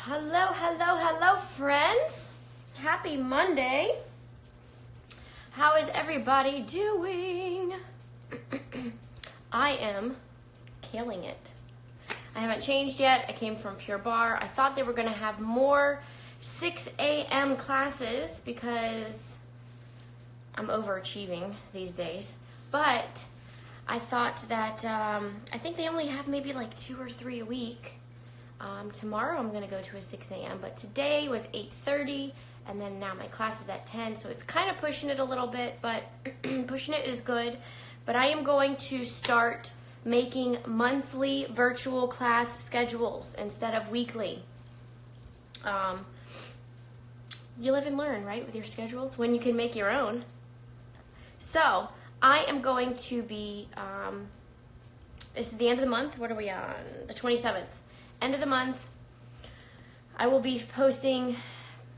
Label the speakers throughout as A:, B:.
A: Hello, hello, hello, friends. Happy Monday. How is everybody doing? I am killing it. I haven't changed yet. I came from Pure Barre. I thought they were going to have more 6 a.m. classes because I'm overachieving these days. But I thought that, I think they only have maybe like 2 or 3 a week. Tomorrow I'm going to go to a 6 a.m. But today was 8:30, and then now my class is at 10, so it's kind of pushing it a little bit, but pushing it is good. But I am going to start making monthly virtual class schedules instead of weekly. You live and learn, right, with your schedules, when you can make your own. So I am going to be, this is the end of the month. What are we on? The 27th. End of the month. I will be posting,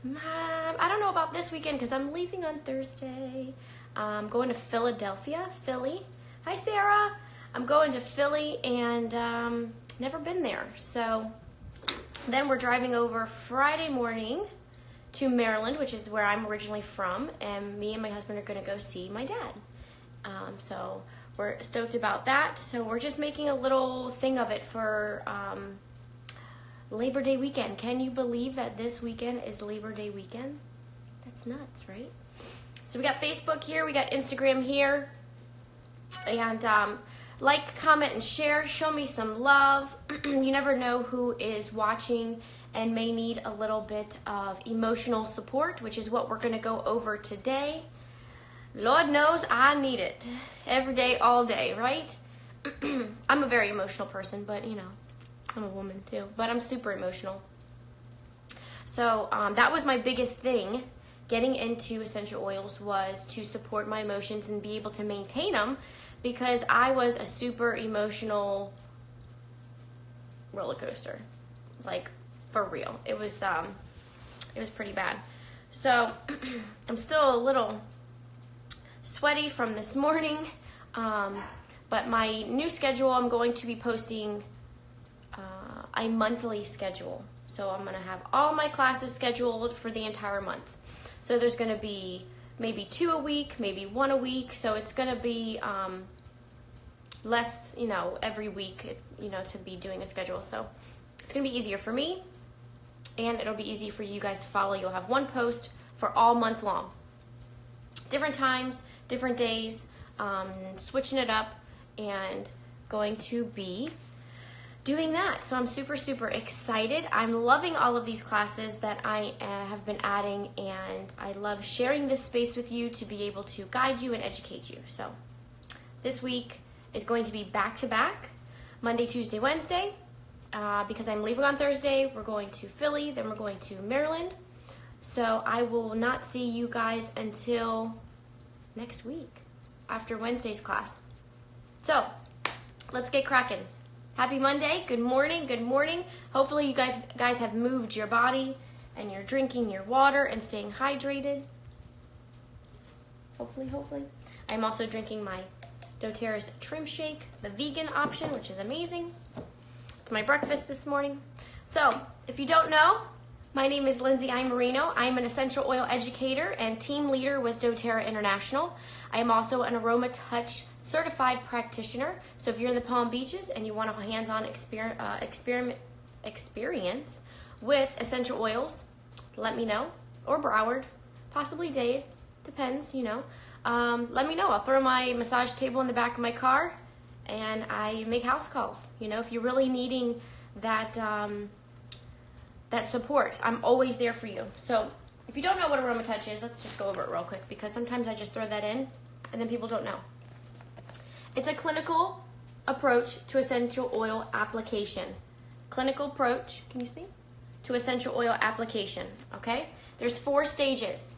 A: I don't know about this weekend because I'm leaving on Thursday. I'm going to Philadelphia, Philly. Hi, Sarah. I'm going to Philly and never been there. So then we're driving over Friday morning to Maryland, which is where I'm originally from, and me and my husband are going to go see my dad. So we're stoked about that. So we're just making a little thing of it for Labor Day weekend. Can you believe that this weekend is Labor Day weekend? That's nuts, right? So we got Facebook here, we got Instagram here, and like, comment, and share. Show me some love. You never know who is watching and may need a little bit of emotional support, which is what we're going to go over today. Lord knows I need it every day, all day, right? I'm a very emotional person, but you know, I'm a woman too, but I'm super emotional. So that was my biggest thing. Getting into essential oils was to support my emotions and be able to maintain them, because I was a super emotional roller coaster, like for real. It was pretty bad. So I'm still a little sweaty from this morning, but my new schedule, I'm going to be posting a monthly schedule. So I'm going to have all my classes scheduled for the entire month. So there's going to be maybe 2 a week, maybe 1 a week. So it's going to be less, every week, to be doing a schedule. So it's going to be easier for me, and it'll be easy for you guys to follow. You'll have one post for all month long. Different times, different days, switching it up, and going to be doing that. So I'm super, super excited. I'm loving all of these classes that I have been adding, and I love sharing this space with you to be able to guide you and educate you. So this week is going to be back-to-back, Monday, Tuesday, Wednesday, because I'm leaving on Thursday. We're going to Philly, then we're going to Maryland. So I will not see you guys until next week after Wednesday's class. So let's get cracking. Happy Monday. Good morning. Good morning. Hopefully you guys have moved your body and you're drinking your water and staying hydrated. Hopefully. I'm also drinking my doTERRA's Trim Shake, the vegan option, which is amazing. It's my breakfast this morning. So if you don't know, my name is Lindsay Imarino. I'm an essential oil educator and team leader with doTERRA International. I am also an Aroma Touch certified practitioner. So if you're in the Palm Beaches and you want a hands-on experience with essential oils, let me know. Or Broward, possibly Dade, depends, let me know. I'll throw my massage table in the back of my car, and I make house calls. If you're really needing that that support, I'm always there for you. So if you don't know what Aroma Touch is, let's just go over it real quick, because sometimes I just throw that in and then people don't know. It's a clinical approach to essential oil application. Clinical approach, can you see? To essential oil application, okay? There's 4 stages.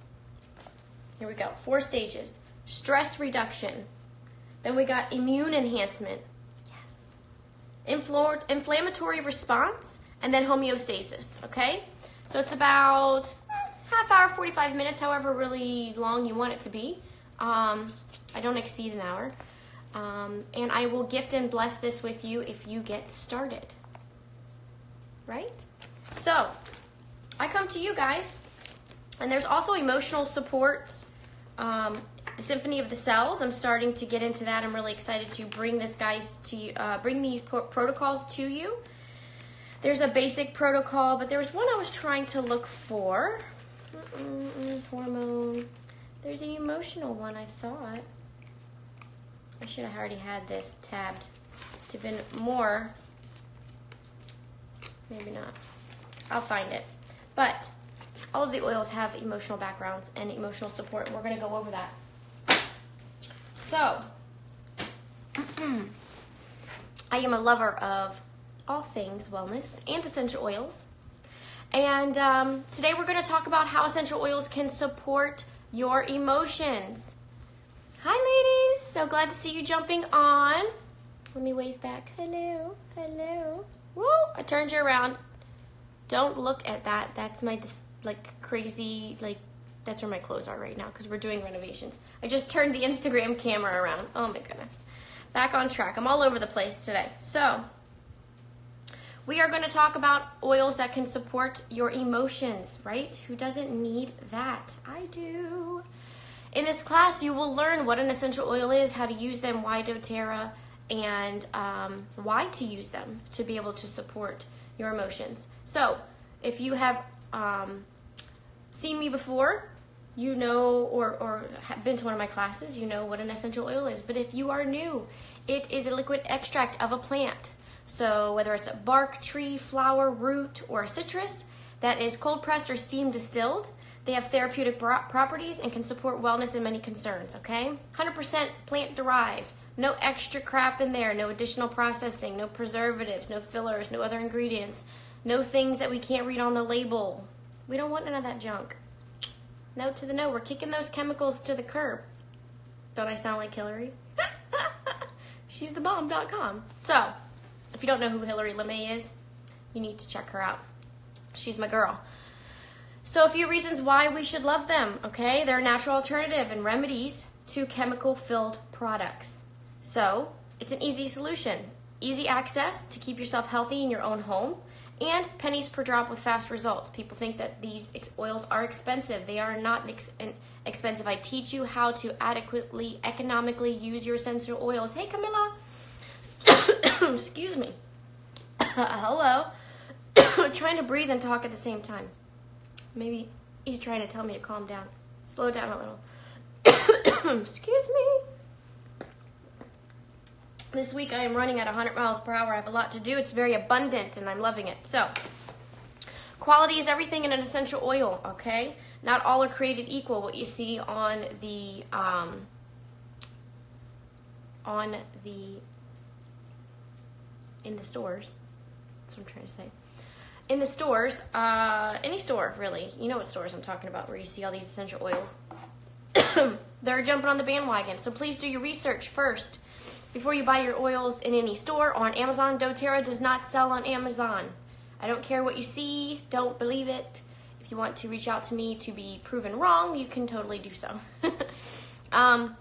A: Here we go, 4 stages. Stress reduction. Then we got immune enhancement. Yes. Inflammatory response, and then homeostasis, okay? So it's about half hour, 45 minutes, however really long you want it to be. I don't exceed an hour. And I will gift and bless this with you if you get started. Right? So, I come to you guys. And there's also emotional support. The Symphony of the Cells. I'm starting to get into that. I'm really excited to bring this guys to you, bring these protocols to you. There's a basic protocol, but there was one I was trying to look for. Hormone. There's an emotional one, I thought. I should have already had this tabbed to been more. Maybe not. I'll find it. But all of the oils have emotional backgrounds and emotional support. We're going to go over that. So, I am a lover of all things wellness and essential oils. And today we're going to talk about how essential oils can support your emotions. Hi, ladies. So glad to see you jumping on. Let me wave back. Hello. Hello. Woo! I turned you around. Don't look at that. That's my crazy, that's where my clothes are right now because we're doing renovations. I just turned the Instagram camera around. Oh my goodness. Back on track. I'm all over the place today. So, we are going to talk about oils that can support your emotions, right? Who doesn't need that? I do. In this class, you will learn what an essential oil is, how to use them, why doTERRA, and why to use them to be able to support your emotions. So, if you have seen me before, you know, or have been to one of my classes, you know what an essential oil is. But if you are new, it is a liquid extract of a plant. So whether it's a bark, tree, flower, root, or a citrus that is cold pressed or steam distilled, they have therapeutic properties and can support wellness and many concerns, okay? 100% plant derived. No extra crap in there, no additional processing, no preservatives, no fillers, no other ingredients, no things that we can't read on the label. We don't want none of that junk. No to the no. We're kicking those chemicals to the curb. Don't I sound like Hillary? She's the bomb.com. So, if you don't know who Hillary LeMay is, you need to check her out. She's my girl. So, a few reasons why we should love them, okay? They're a natural alternative and remedies to chemical-filled products. So, it's an easy solution. Easy access to keep yourself healthy in your own home. And pennies per drop with fast results. People think that these oils are expensive. They are not expensive. I teach you how to adequately, economically use your essential oils. Hey, Camilla. Excuse me. Hello. Trying to breathe and talk at the same time. Maybe he's trying to tell me to calm down. Slow down a little. Excuse me. This week I am running at 100 miles per hour. I have a lot to do. It's very abundant and I'm loving it. So, quality is everything in an essential oil, okay? Not all are created equal. What you see on the in the stores. That's what I'm trying to say. In the stores, any store really. You know what stores I'm talking about where you see all these essential oils. They're jumping on the bandwagon. So please do your research first. Before you buy your oils in any store or on Amazon, doTERRA does not sell on Amazon. I don't care what you see. Don't believe it. If you want to reach out to me to be proven wrong, you can totally do so. I'm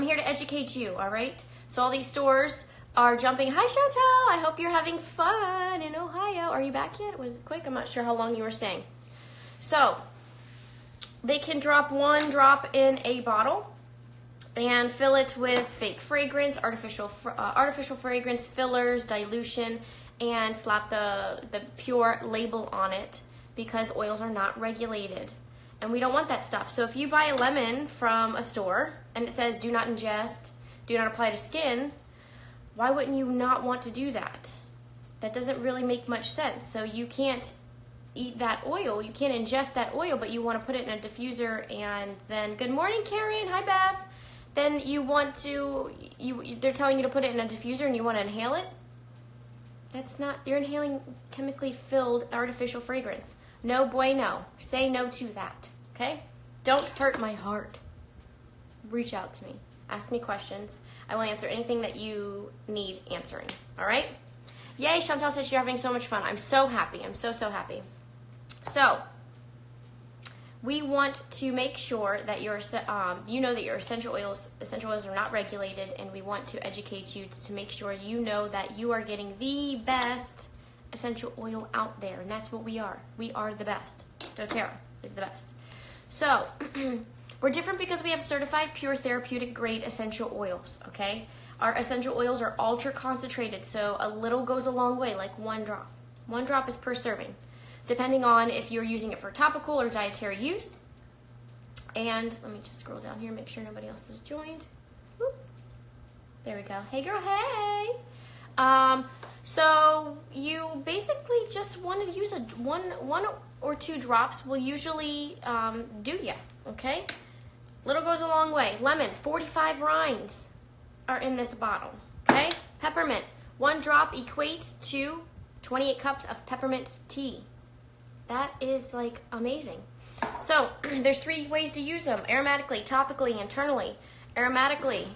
A: here to educate you, all right? So all these stores are jumping. Hi, Chantel. I hope you're having fun in Ohio. Are you back yet? Was it quick? I'm not sure how long you were staying. So they can drop one drop in a bottle and fill it with fake fragrance, artificial fragrance, fillers, dilution, and slap the pure label on it because oils are not regulated. And we don't want that stuff. So if you buy a lemon from a store and it says do not ingest, do not apply to skin, why wouldn't you not want to do that? That doesn't really make much sense. So you can't eat that oil, you can't ingest that oil, but you want to put it in a diffuser and then, good morning, Karen, hi Beth. Then you want to, they're telling you to put it in a diffuser and you want to inhale it? That's not, you're inhaling chemically filled artificial fragrance. No bueno. Say no to that, okay? Don't hurt my heart. Reach out to me. Ask me questions. I will answer anything that you need answering, all right? Yay, Chantal says you're having so much fun. I'm so happy. I'm so, so happy. So, we want to make sure that you know that your essential oils are not regulated, and we want to educate you to make sure you know that you are getting the best essential oil out there, and that's what we are. We are the best. doTERRA is the best. So, we're different because we have certified pure therapeutic grade essential oils, okay? Our essential oils are ultra concentrated, so a little goes a long way, like 1 drop. 1 drop is per serving, depending on if you're using it for topical or dietary use. And let me just scroll down here, make sure nobody else has joined. Whoop. There we go. Hey girl, hey! So you basically just want to use one or 2 drops will usually do ya, okay? Little goes a long way. Lemon, 45 rinds are in this bottle, okay? Peppermint, 1 drop equates to 28 cups of peppermint tea. That is like amazing. So there's 3 ways to use them: aromatically, topically, internally. Aromatically,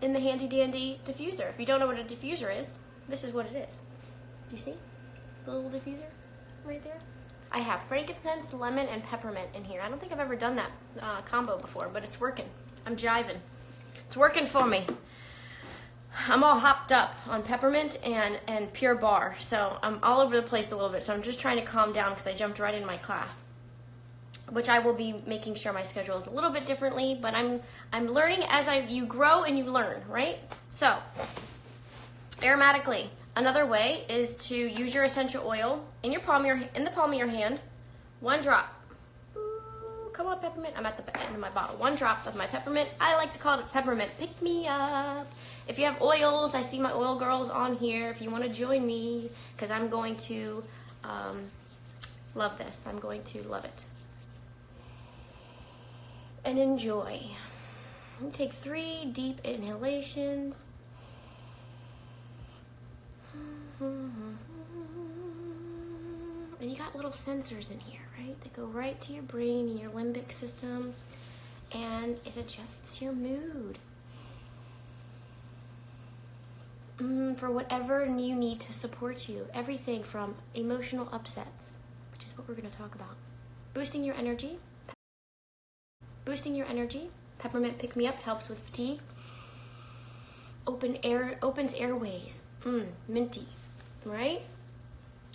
A: in the handy dandy diffuser. If you don't know what a diffuser is, this is what it is. Do you see the little diffuser right there? I have frankincense, lemon, and peppermint in here. I don't think I've ever done that combo before, but it's working. I'm jiving. It's working for me. I'm all hopped up on peppermint and pure bar, so I'm all over the place a little bit. So I'm just trying to calm down because I jumped right into my class, which I will be making sure my schedule is a little bit differently. But I'm learning as you grow and you learn, right? So aromatically, another way is to use your essential oil in the palm of your hand. 1 drop. Ooh, come on, peppermint. I'm at the end of my bottle. 1 drop of my peppermint. I like to call it peppermint pick me up. If you have oils, I see my oil girls on here. If you want to join me, because I'm going to love this. I'm going to love it. And enjoy. Take 3 deep inhalations. And you got little sensors in here, right? They go right to your brain and your limbic system, and it adjusts your mood. For whatever you need to support you. Everything from emotional upsets, which is what we're going to talk about. Boosting your energy. Peppermint pick me up helps with fatigue. Opens airways. Minty, right?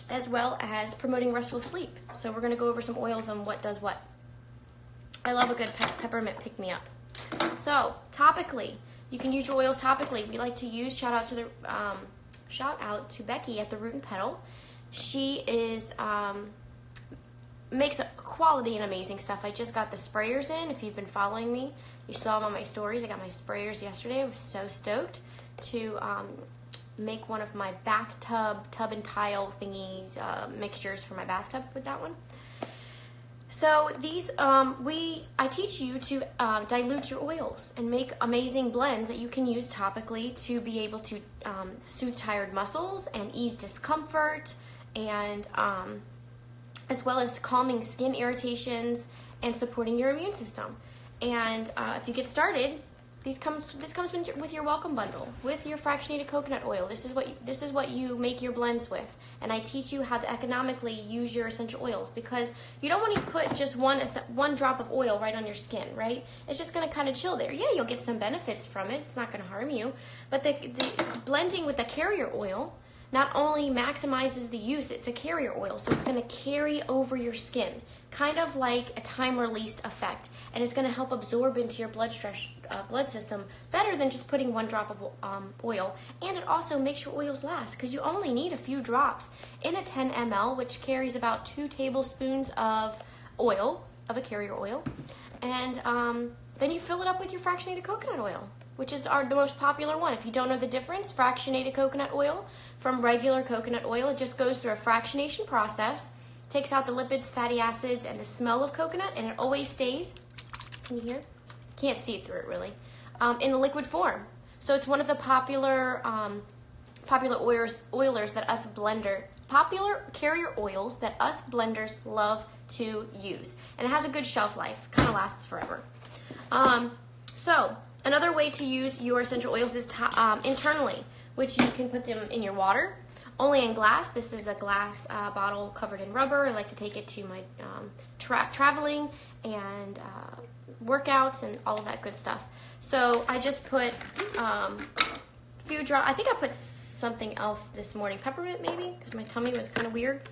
A: As well as promoting restful sleep. So we're going to go over some oils on what does what. I love a good peppermint pick me up. So topically, you can use your oils topically. We like to use shout out to Becky at the Root and Petal. She is makes quality and amazing stuff. I just got the sprayers in. If you've been following me, you saw them on my stories. I got my sprayers yesterday. I was so stoked to make one of my bathtub tub and tile thingies mixtures for my bathtub with that one. So these, I teach you to dilute your oils and make amazing blends that you can use topically to be able to soothe tired muscles and ease discomfort, and as well as calming skin irritations and supporting your immune system. And if you get started, this comes with your welcome bundle, with your fractionated coconut oil. This is what you make your blends with, and I teach you how to economically use your essential oils, because you don't want to put just one drop of oil right on your skin, right? It's just going to kind of chill there. Yeah, you'll get some benefits from it. It's not going to harm you, but the blending with the carrier oil not only maximizes the use, it's a carrier oil, so it's going to carry over your skin, kind of like a time-released effect, and it's going to help absorb into your blood system better than just putting 1 drop of oil. And it also makes your oils last, because you only need a few drops in a 10 ml, which carries about 2 tablespoons of oil, of a carrier oil, and then you fill it up with your fractionated coconut oil, which is the most popular one. If you don't know the difference, fractionated coconut oil from regular coconut oil, it just goes through a fractionation process, takes out the lipids, fatty acids, and the smell of coconut, and it always stays, can you hear? Can't see it through it really, in a liquid form. So it's one of the popular carrier oils that us blenders love to use. And it has a good shelf life, kind of lasts forever. So another way to use your essential oils is internally, which you can put them in your water, only in glass. This is a glass bottle covered in rubber. I like to take it to my traveling and workouts and all of that good stuff. So I just put few drops. I think I put something else this morning. Peppermint maybe, because my tummy was kind of weird.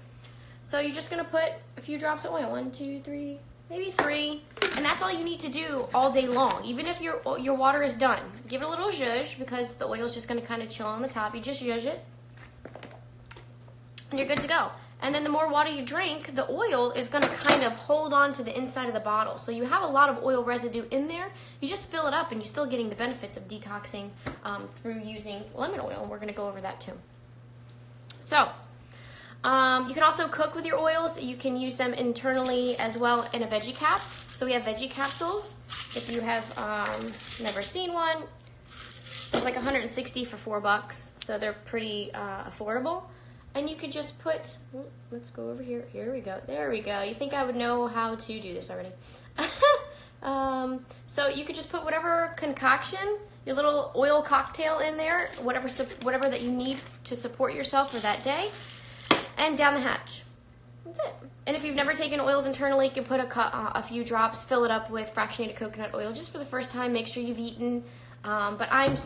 A: So you're just going to put a few drops of oil. 1, 2, 3, maybe 3. And that's all you need to do all day long. Even if your water is done. Give it a little zhuzh because the oil is just going to kind of chill on the top. You just zhuzh it. And you're good to go. And then the more water you drink, the oil is going to kind of hold on to the inside of the bottle. So you have a lot of oil residue in there. You just fill it up and you're still getting the benefits of detoxing through using lemon oil. And we're going to go over that too. So you can also cook with your oils. You can use them internally as well in a veggie cap. So we have veggie capsules. If you have never seen one, it's like 160 for $4. So they're pretty affordable. And you could just put, let's go over here. Here we go. There we go. You think I would know how to do this already. So you could just put whatever concoction, your little oil cocktail in there, whatever that you need to support yourself for that day, and down the hatch. That's it. And if you've never taken oils internally, you can put a few drops, fill it up with fractionated coconut oil just for the first time. Make sure you've eaten. But I'm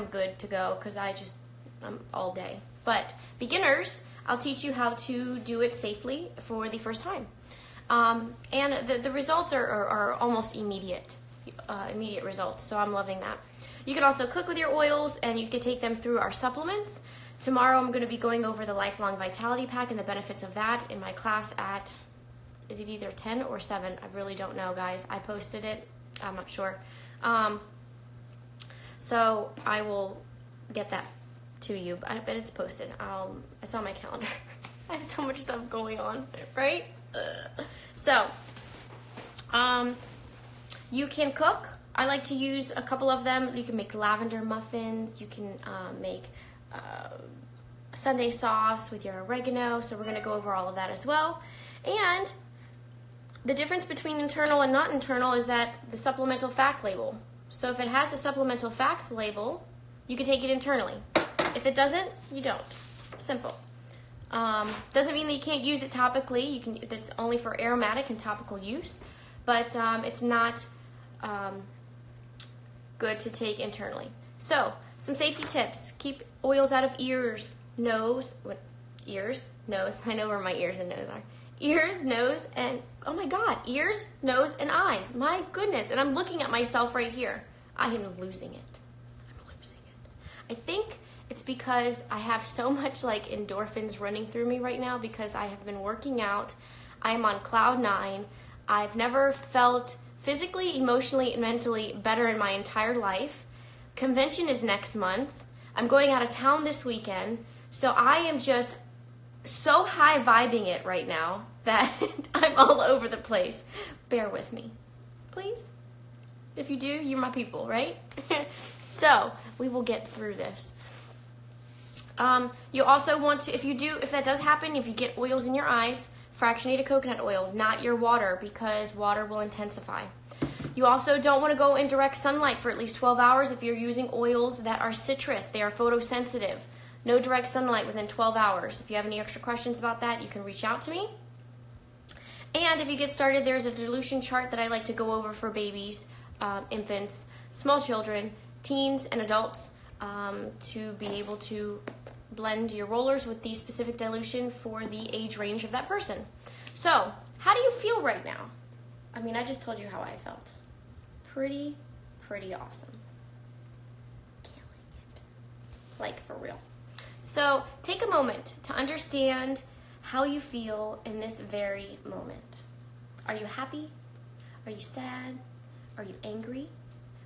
A: good to go because I'm all day. But beginners, I'll teach you how to do it safely for the first time. And the results are almost immediate results, so I'm loving that. You can also cook with your oils, and you can take them through our supplements. Tomorrow I'm going to be going over the Lifelong Vitality Pack and the benefits of that in my class at, is it either 10 or 7? I really don't know, guys. I posted it. I'm not sure. So I will get that to you, but I bet it's posted. It's on my calendar. I have so much stuff going on, right? So, you can cook. I like to use a couple of them. You can make lavender muffins. You can make Sunday sauce with your oregano. So we're going to go over all of that as well. And the difference between internal and not internal is that the supplemental fact label. So if it has a supplemental facts label, you can take it internally. If it doesn't, you don't. Simple. Doesn't mean that you can't use it topically. It's only for aromatic and topical use, but it's not good to take internally. So, some safety tips. Keep oils out of ears, nose, nose. I know where my ears and nose are. Ears, nose, and, oh my God, ears, nose, and eyes. My goodness, and I'm looking at myself right here. I am losing it. I think it's because I have so much like endorphins running through me right now because I have been working out. I'm on cloud 9. I've never felt physically, emotionally, and mentally better in my entire life. Convention is next month. I'm going out of town this weekend. So I am just so high vibing it right now that I'm all over the place. Bear with me, please. If you do, you're my people, right? So we will get through this. You also want to, if that does happen, if you get oils in your eyes, fractionated coconut oil, not your water, because water will intensify. You also don't want to go in direct sunlight for at least 12 hours if you're using oils that are citrus. They are photosensitive. No direct sunlight within 12 hours. If you have any extra questions about that, you can reach out to me. And if you get started, there's a dilution chart that I like to go over for babies, infants, small children, teens, and adults to be able to blend your rollers with the specific dilution for the age range of that person. So, how do you feel right now? I mean, I just told you how I felt. Pretty awesome. Killing it. Like, for real. So, take a moment to understand how you feel in this very moment. Are you happy? Are you sad? Are you angry?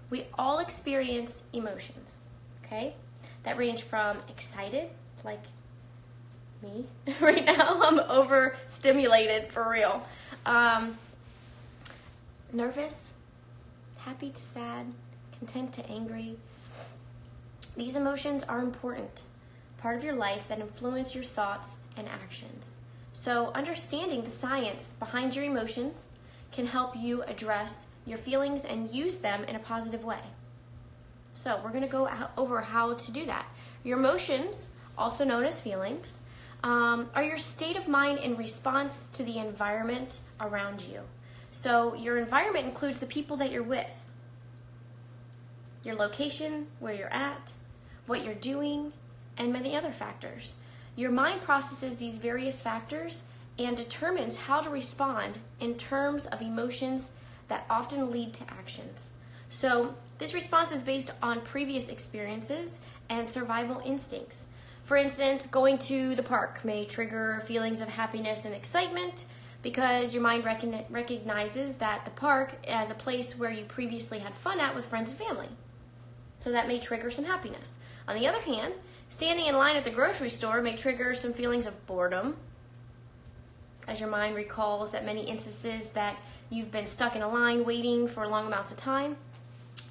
A: We all experience emotions, okay? That range from excited, like me. Right now, I'm overstimulated, for real. Nervous, happy to sad, content to angry. These emotions are important, part of your life that influence your thoughts and actions. So understanding the science behind your emotions can help you address your feelings and use them in a positive way. So we're going to go over how to do that. Your emotions, also known as feelings, are your state of mind in response to the environment around you. So your environment includes the people that you're with, your location, where you're at, what you're doing, and many other factors. Your mind processes these various factors and determines how to respond in terms of emotions that often lead to actions. So this response is based on previous experiences and survival instincts. For instance, going to the park may trigger feelings of happiness and excitement because your mind recognizes that the park as a place where you previously had fun at with friends and family. So that may trigger some happiness. On the other hand, standing in line at the grocery store may trigger some feelings of boredom, as your mind recalls that many instances that you've been stuck in a line waiting for long amounts of time.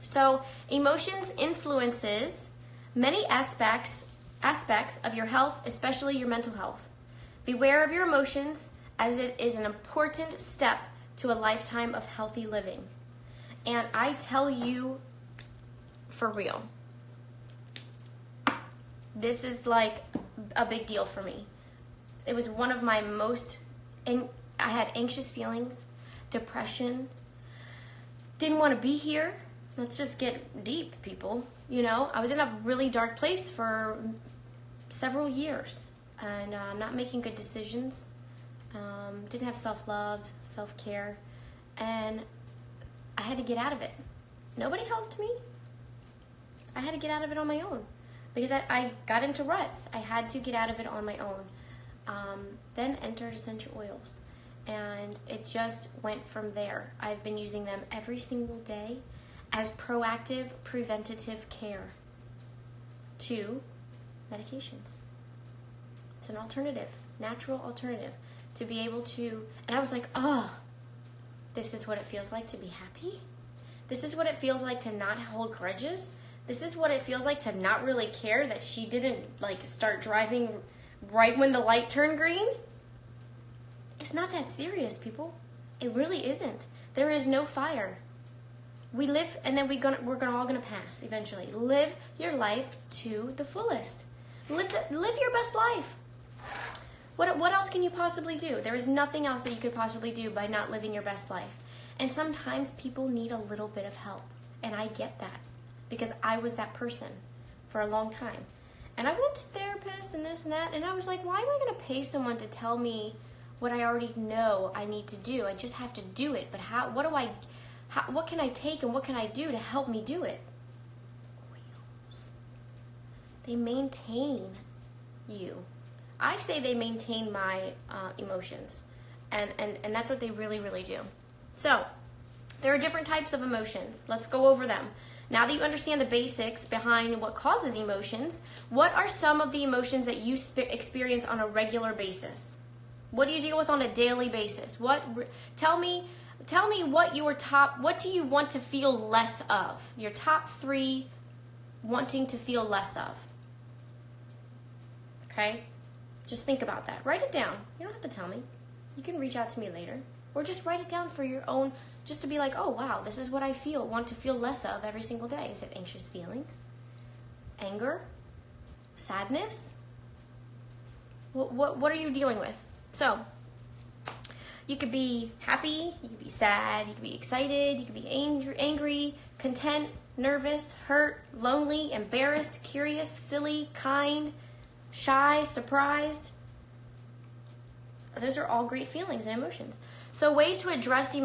A: So emotions influences many aspects of your health, especially your mental health. Beware of your emotions, as it is an important step to a lifetime of healthy living. And I tell you, for real, this is like a big deal for me. It was one of my I had anxious feelings, depression, didn't want to be here. Let's just get deep, people. You know, I was in a really dark place for several years and not making good decisions. Didn't have self-love, self-care, and I had to get out of it. Nobody helped me. I had to get out of it on my own because I got into ruts. I had to get out of it on my own. Then entered essential oils, and it just went from there. I've been using them every single day as proactive, preventative care to medications. It's an alternative, natural alternative to be able to, and I was like, oh, this is what it feels like to be happy. This is what it feels like to not hold grudges. This is what it feels like to not really care that she didn't start driving right when the light turned green. It's not that serious, people. It really isn't. There is no fire. We live, and then we're all gonna pass eventually. Live your life to the fullest. Live your best life. What else can you possibly do? There is nothing else that you could possibly do by not living your best life. And sometimes people need a little bit of help, and I get that because I was that person for a long time. And I went to therapist and this and that, and I was like, why am I going to pay someone to tell me what I already know I need to do? I just have to do it. But what can I take and what can I do to help me do it? Oils. They maintain you. I say they maintain my emotions, and that's what they really, really do. So, there are different types of emotions. Let's go over them. Now that you understand the basics behind what causes emotions, what are some of the emotions that you experience on a regular basis? What do you deal with on a daily basis? Tell me what do you want to feel less of? Your top 3 wanting to feel less of. Okay? Just think about that. Write it down. You don't have to tell me. You can reach out to me later. Or just write it down for your own, just to be like, oh, wow, this is what I want to feel less of every single day. Is it anxious feelings? Anger? Sadness? What are you dealing with? So, you could be happy, you could be sad, you could be excited, you could be angry, content, nervous, hurt, lonely, embarrassed, curious, silly, kind, shy, surprised. Those are all great feelings and emotions. So ways to address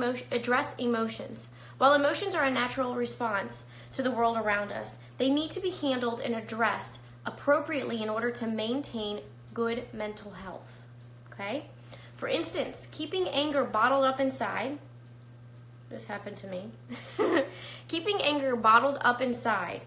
A: emotions. While emotions are a natural response to the world around us, they need to be handled and addressed appropriately in order to maintain good mental health. Okay? For instance, keeping anger bottled up inside. This happened to me. Keeping anger bottled up inside.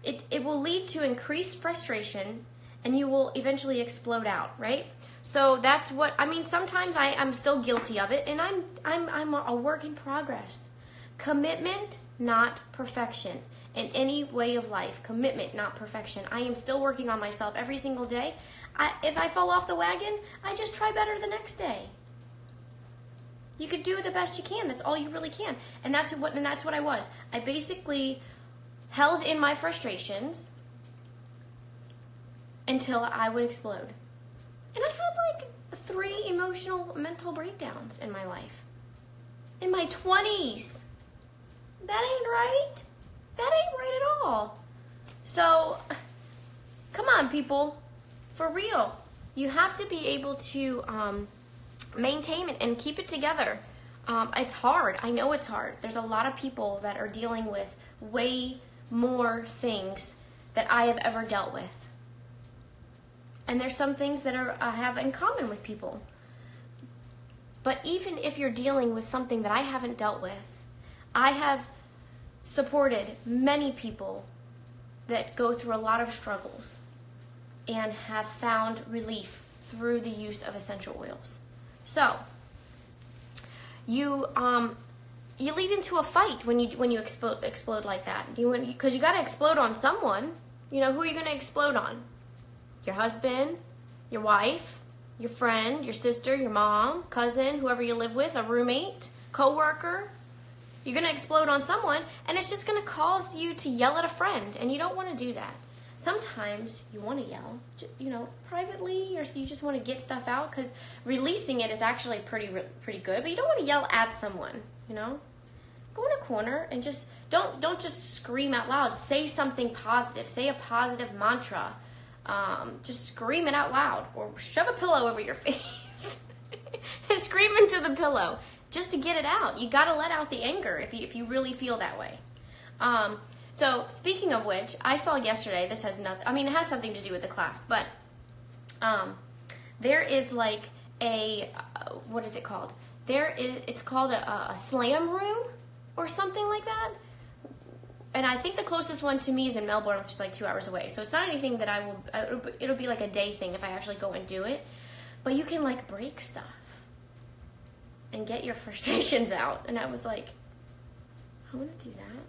A: It will lead to increased frustration, and you will eventually explode out, right? So that's what, sometimes I'm still guilty of it, and I'm a work in progress. Commitment, not perfection. In any way of life, commitment, not perfection. I am still working on myself every single day. If I fall off the wagon, I just try better the next day. You could do the best you can. That's all you really can. And that's what I was. I basically held in my frustrations until I would explode. And I had 3 emotional mental breakdowns in my life. In my 20s. That ain't right. That ain't right at all. So, come on, people. For real. You have to be able to maintain it and keep it together. It's hard. I know it's hard. There's a lot of people that are dealing with way more things that I have ever dealt with. And there's some things that I have in common with people. But even if you're dealing with something that I haven't dealt with, I have supported many people that go through a lot of struggles and have found relief through the use of essential oils. So, you lead into a fight when you explode like that. Because you got to explode on someone. You know, who are you going to explode on? Your husband, your wife, your friend, your sister, your mom, cousin, whoever you live with, a roommate, coworker. You're going to explode on someone, and it's just going to cause you to yell at a friend, and you don't want to do that. Sometimes you want to yell, you know, privately, or you just want to get stuff out, because releasing it is actually pretty good, but you don't want to yell at someone, you know? Go in a corner and just, don't just scream out loud. Say something positive. Say a positive mantra. Just scream it out loud, or shove a pillow over your face and scream into the pillow just to get it out. You got to let out the anger if you really feel that way. So speaking of which, I saw yesterday, this has nothing, I mean, it has something to do with the class, but there is like a, what is it called? It's called a slam room or something like that. And I think the closest one to me is in Melbourne, which is like 2 hours away. So it's not anything that it'll be like a day thing if I actually go and do it. But you can like break stuff and get your frustrations out. And I was like, I want to do that.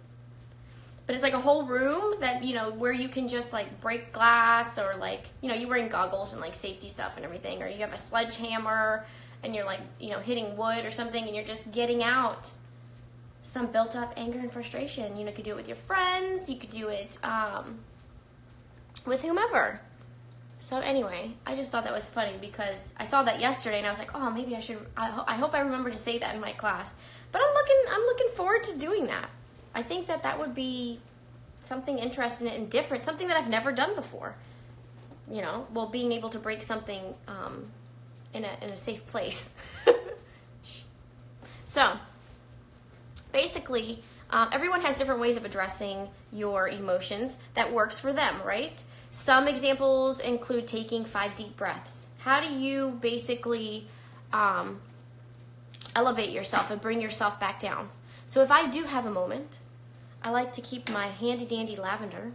A: But it's like a whole room that, you know, where you can just like break glass, or like, you know, you're wearing goggles and like safety stuff and everything. Or you have a sledgehammer and you're like, you know, hitting wood or something, and you're just getting out some built up anger and frustration. You know, you could do it with your friends. You could do it with whomever. So anyway, I just thought that was funny because I saw that yesterday and I was like, oh, maybe I should. I hope I remember to say that in my class. But I'm looking forward to doing that. I think that would be something interesting and different, something that I've never done before. You know, well, being able to break something in a safe place. So. Basically, everyone has different ways of addressing your emotions that works for them, right? Some examples include taking 5 deep breaths. How do you basically elevate yourself and bring yourself back down? So if I do have a moment, I like to keep my handy-dandy lavender,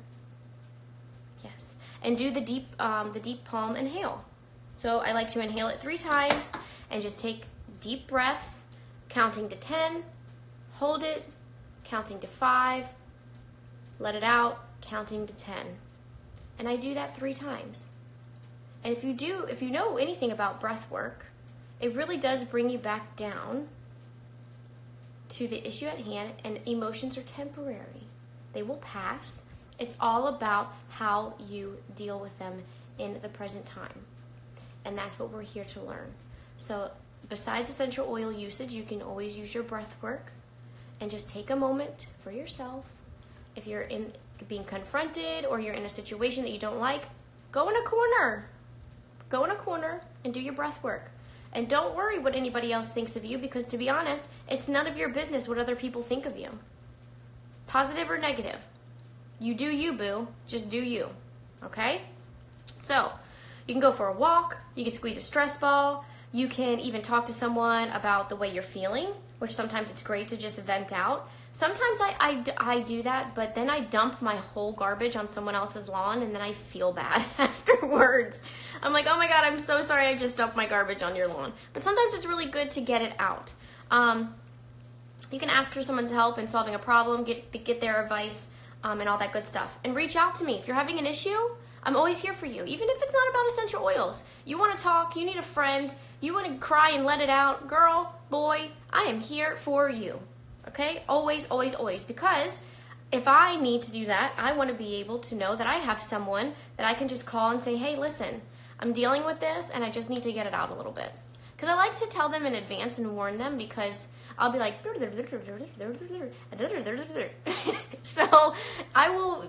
A: yes, and do the deep palm inhale. So I like to inhale it 3 times and just take deep breaths, counting to 10, hold it, counting to 5, let it out, counting to 10. And I do that 3 times. And if you know anything about breath work, it really does bring you back down to the issue at hand, and emotions are temporary. They will pass. It's all about how you deal with them in the present time. And that's what we're here to learn. So besides essential oil usage, you can always use your breath work. And just take a moment for yourself. If you're being confronted or you're in a situation that you don't like, go in a corner. Go in a corner and do your breath work. And don't worry what anybody else thinks of you, because to be honest, it's none of your business what other people think of you. Positive or negative. You do you, boo. Just do you. Okay? So, you can go for a walk. You can squeeze a stress ball. You can even talk to someone about the way you're feeling, which sometimes it's great to just vent out. Sometimes I do that, but then I dump my whole garbage on someone else's lawn, and then I feel bad afterwards. I'm like, oh my God, I'm so sorry I just dumped my garbage on your lawn. But sometimes it's really good to get it out. You can ask for someone's help in solving a problem, get their advice, and all that good stuff. And reach out to me. If you're having an issue, I'm always here for you, even if it's not about essential oils. You want to talk, you need a friend, you want to cry and let it out, girl, boy, I am here for you. Okay? Always, always, always. Because if I need to do that, I want to be able to know that I have someone that I can just call and say, hey, listen, I'm dealing with this and I just need to get it out a little bit. Because I like to tell them in advance and warn them, because I'll be like, so I will,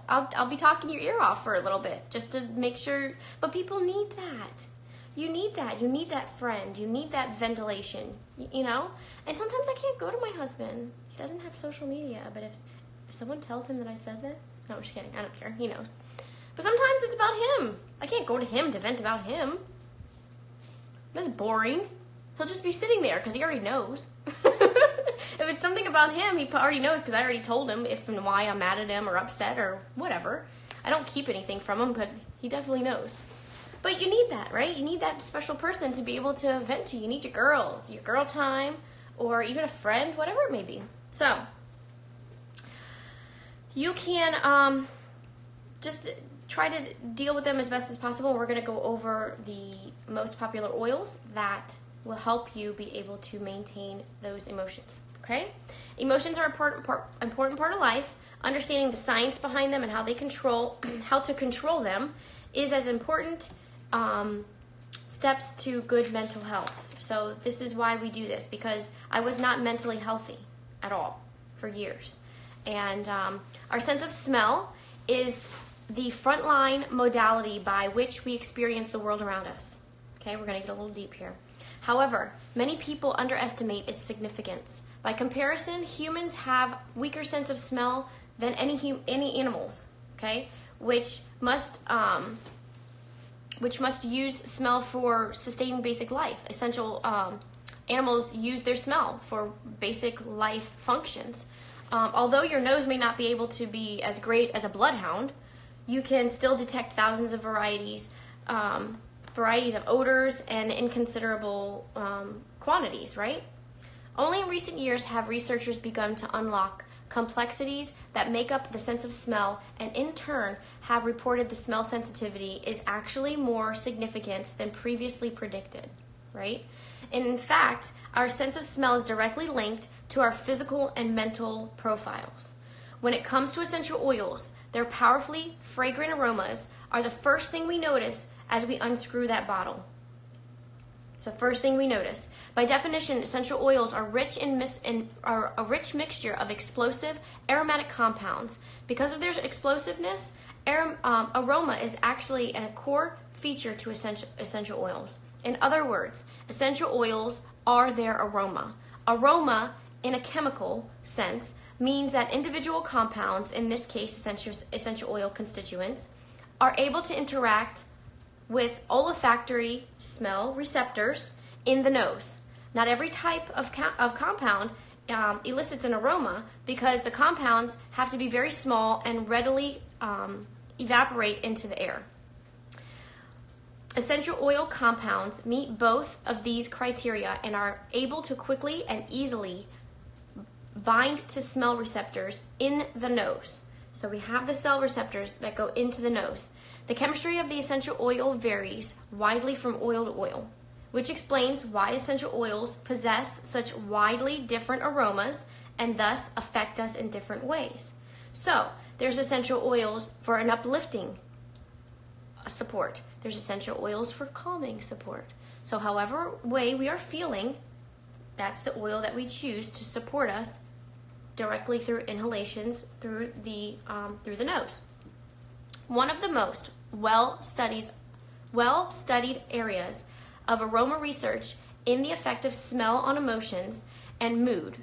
A: I'll be talking your ear off for a little bit just to make sure. But people need that. You need that. You need that friend. You need that ventilation, And sometimes I can't go to my husband. He doesn't have social media. But if someone tells him that I said this, no, I'm just kidding. I don't care. He knows. But sometimes it's about him. I can't go to him to vent about him. That's boring. He'll just be sitting there because he already knows. If it's something about him, he already knows because I already told him if and why I'm mad at him or upset or whatever. I don't keep anything from him, but he definitely knows. But you need that, right? You need that special person to be able to vent to. You need your girls, your girl time, or even a friend, whatever it may be. So, you can just try to deal with them as best as possible. We're going to go over the most popular oils that will help you be able to maintain those emotions, okay? Emotions are an important part of life. Understanding the science behind them and how to control them is as important steps to good mental health. So this is why we do this, because I was not mentally healthy at all for years. And our sense of smell is the frontline modality by which we experience the world around us. Okay, we're going to get a little deep here. However, many people underestimate its significance. By comparison, humans have weaker sense of smell than any animals, okay, which must use smell for sustaining basic life. Essential animals use their smell for basic life functions. Although your nose may not be able to be as great as a bloodhound, you can still detect thousands of varieties of odors and in considerable quantities, right? Only in recent years have researchers begun to unlock complexities that make up the sense of smell, and in turn have reported the smell sensitivity is actually more significant than previously predicted, right? And in fact, our sense of smell is directly linked to our physical and mental profiles. When it comes to essential oils, their powerfully fragrant aromas are the first thing we notice as we unscrew that bottle. So first thing we notice. By definition, essential oils are are a rich mixture of explosive aromatic compounds. Because of their explosiveness, aroma is actually a core feature to essential oils. In other words, essential oils are their aroma. Aroma, in a chemical sense, means that individual compounds, in this case essential oil constituents, are able to interact with olfactory smell receptors in the nose. Not every type of compound elicits an aroma, because the compounds have to be very small and readily evaporate into the air. Essential oil compounds meet both of these criteria and are able to quickly and easily bind to smell receptors in the nose. So we have the cell receptors that go into the nose. The chemistry of the essential oil varies widely from oil to oil, which explains why essential oils possess such widely different aromas and thus affect us in different ways. So there's essential oils for an uplifting support. There's essential oils for calming support. So however way we are feeling, that's the oil that we choose to support us directly through inhalations through the nose. One of the most well-studied areas of aroma research in the effect of smell on emotions and mood.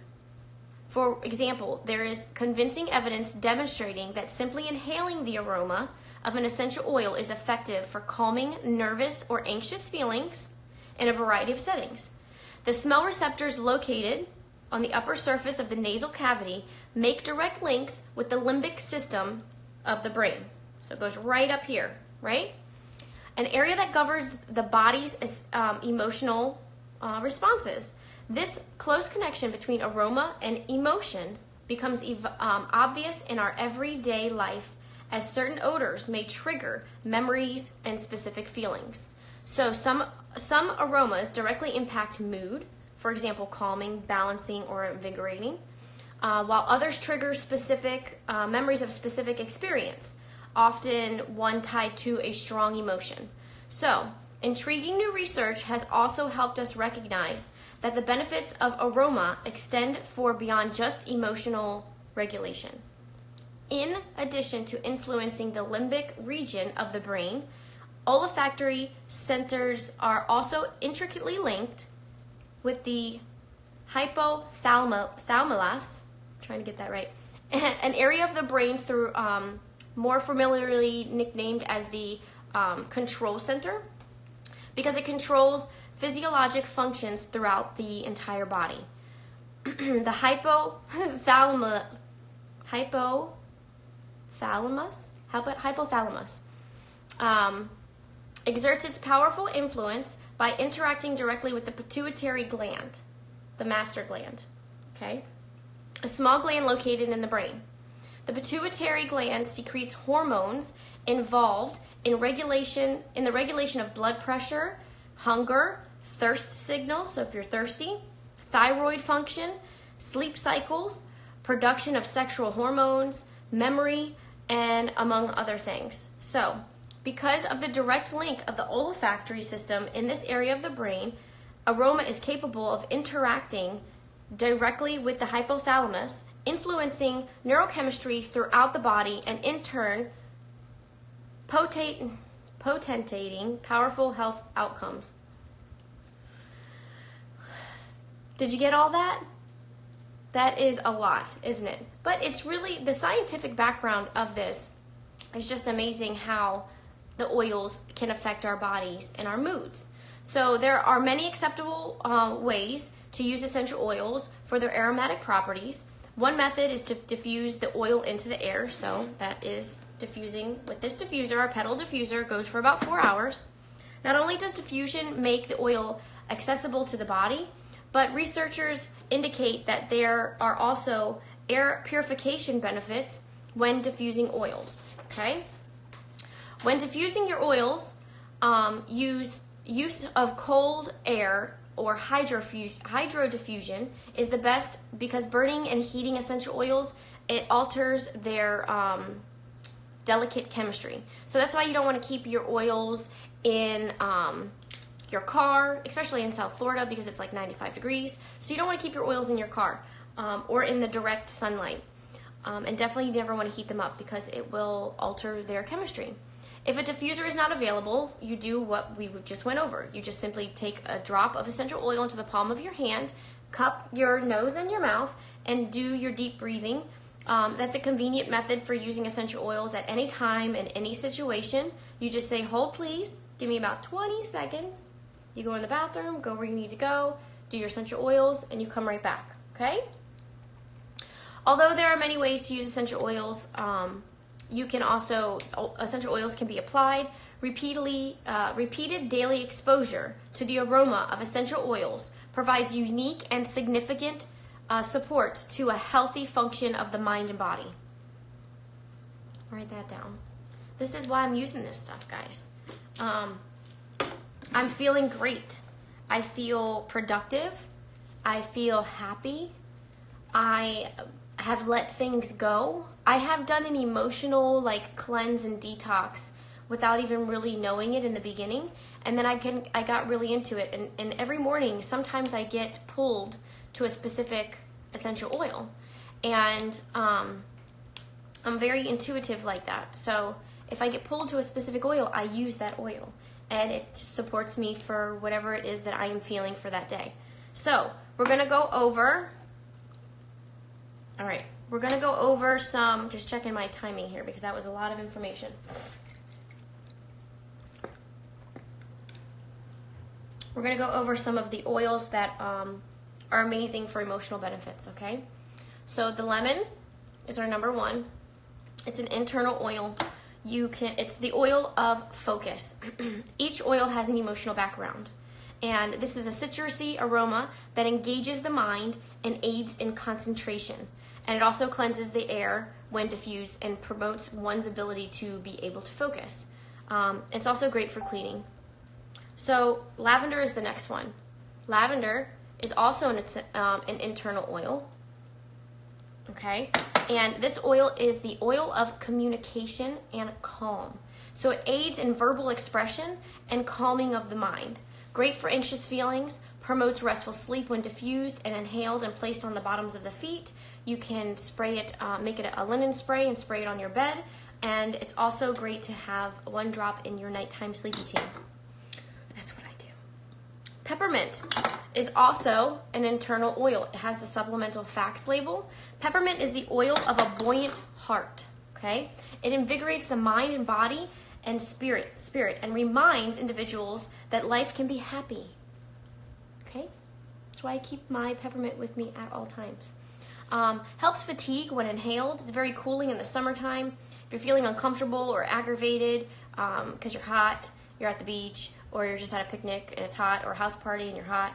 A: For example, there is convincing evidence demonstrating that simply inhaling the aroma of an essential oil is effective for calming nervous or anxious feelings in a variety of settings. The smell receptors located on the upper surface of the nasal cavity make direct links with the limbic system of the brain. So it goes right up here, right? An area that governs the body's emotional responses. This close connection between aroma and emotion becomes obvious in our everyday life, as certain odors may trigger memories and specific feelings. So some aromas directly impact mood, for example, calming, balancing, or invigorating, while others trigger specific memories of specific experience, often one tied to a strong emotion. So Intriguing new research has also helped us recognize that the benefits of aroma extend for beyond just emotional regulation. In addition to influencing the limbic region of the brain, olfactory centers are also intricately linked with the hypothalamus, trying to get that right, an area of the brain through more familiarly nicknamed as the control center, because it controls physiologic functions throughout the entire body. The hypothalamus exerts its powerful influence by interacting directly with the pituitary gland, the master gland, okay? A small gland located in the brain. The pituitary gland secretes hormones involved in the regulation of blood pressure, hunger, thirst signals, so if you're thirsty, thyroid function, sleep cycles, production of sexual hormones, memory, and among other things. So, because of the direct link of the olfactory system in this area of the brain, aroma is capable of interacting directly with the hypothalamus, influencing neurochemistry throughout the body, and in turn, potentating powerful health outcomes. Did you get all that? That is a lot, isn't it? But it's really, the scientific background of this is just amazing how the oils can affect our bodies and our moods. So there are many acceptable ways to use essential oils for their aromatic properties. One method is to diffuse the oil into the air. So that is diffusing with this diffuser. Our petal diffuser goes for about 4 hours. Not only does diffusion make the oil accessible to the body, but researchers indicate that there are also air purification benefits when diffusing oils, okay? When diffusing your oils, use of cold air or hydrodiffusion is the best, because burning and heating essential oils, it alters their delicate chemistry. So that's why you don't want to keep your oils in your car, especially in South Florida because it's like 95 degrees. So you don't want to keep your oils in your car or in the direct sunlight. And definitely you never want to heat them up because it will alter their chemistry. If a diffuser is not available, you do what we just went over. You just simply take a drop of essential oil into the palm of your hand, cup your nose and your mouth, and do your deep breathing. That's a convenient method for using essential oils at any time in any situation. You just say, hold please, give me about 20 seconds. You go in the bathroom, go where you need to go, do your essential oils, and you come right back, okay? Although there are many ways to use essential oils, essential oils can be applied. Repeated daily exposure to the aroma of essential oils provides unique and significant support to a healthy function of the mind and body. Write that down. This is why I'm using this stuff, guys. I'm feeling great. I feel productive. I feel happy. I have let things go. I have done an emotional cleanse and detox without even really knowing it in the beginning. And then I got really into it. And every morning, sometimes I get pulled to a specific essential oil. And I'm very intuitive like that. So if I get pulled to a specific oil, I use that oil. And it just supports me for whatever it is that I am feeling for that day. So we're going to go over, all right, we're going to go over some, just checking my timing here because that was a lot of information. We're going to go over some of the oils that are amazing for emotional benefits, okay? So the lemon is our number one. It's an internal oil. It's the oil of focus. Each oil has an emotional background. And this is a citrusy aroma that engages the mind and aids in concentration. And it also cleanses the air when diffused and promotes one's ability to be able to focus. It's also great for cleaning. So lavender is the next one. Lavender is also an internal oil. Okay? And this oil is the oil of communication and calm. So it aids in verbal expression and calming of the mind. Great for anxious feelings, promotes restful sleep when diffused and inhaled and placed on the bottoms of the feet. You can spray it, make it a linen spray and spray it on your bed. And it's also great to have 1 drop in your nighttime sleepy tea. That's what I do. Peppermint is also an internal oil. It has the supplemental facts label. Peppermint is the oil of a buoyant heart. Okay? It invigorates the mind and body and spirit, and reminds individuals that life can be happy. Okay? That's why I keep my peppermint with me at all times. Helps fatigue when inhaled. It's very cooling in the summertime. If you're feeling uncomfortable or aggravated because you're hot, you're at the beach, or you're just at a picnic and it's hot, or a house party and you're hot,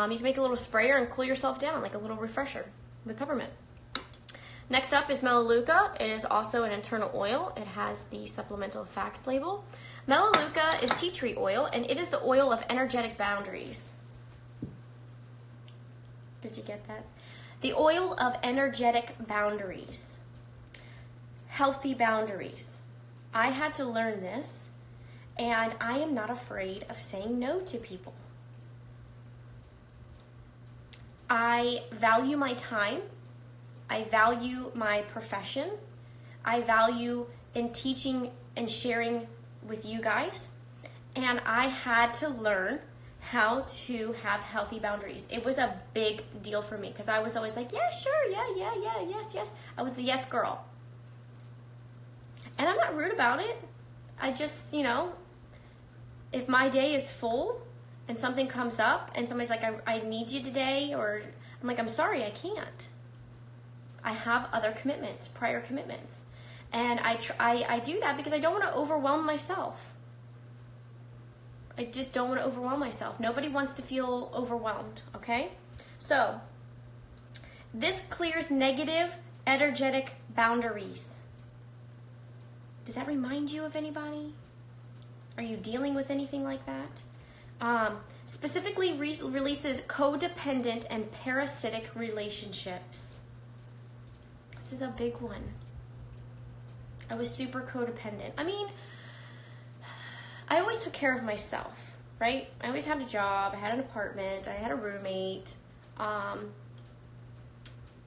A: you can make a little sprayer and cool yourself down, like a little refresher with peppermint. Next up is Melaleuca. It is also an internal oil. It has the supplemental facts label. Melaleuca is tea tree oil, and it is the oil of energetic boundaries. Did you get that? The oil of energetic boundaries. Healthy boundaries. I had to learn this, and I am not afraid of saying no to people. I value my time. I value my profession. I value in teaching and sharing with you guys. And I had to learn how to have healthy boundaries. It was a big deal for me because I was always like, yeah, sure, yeah, yes. I was the yes girl. And I'm not rude about it. I just, if my day is full and something comes up and somebody's like, I need you today, or I'm like, I'm sorry, I can't. I have other commitments, prior commitments. And I do that because I don't want to overwhelm myself. I just don't want to overwhelm myself. Nobody wants to feel overwhelmed, okay? So, this clears negative energetic boundaries. Does that remind you of anybody? Are you dealing with anything like that? Specifically releases codependent and parasitic relationships. This is a big one. I was super codependent. I mean, I always took care of myself, right? I always had a job, I had an apartment, I had a roommate,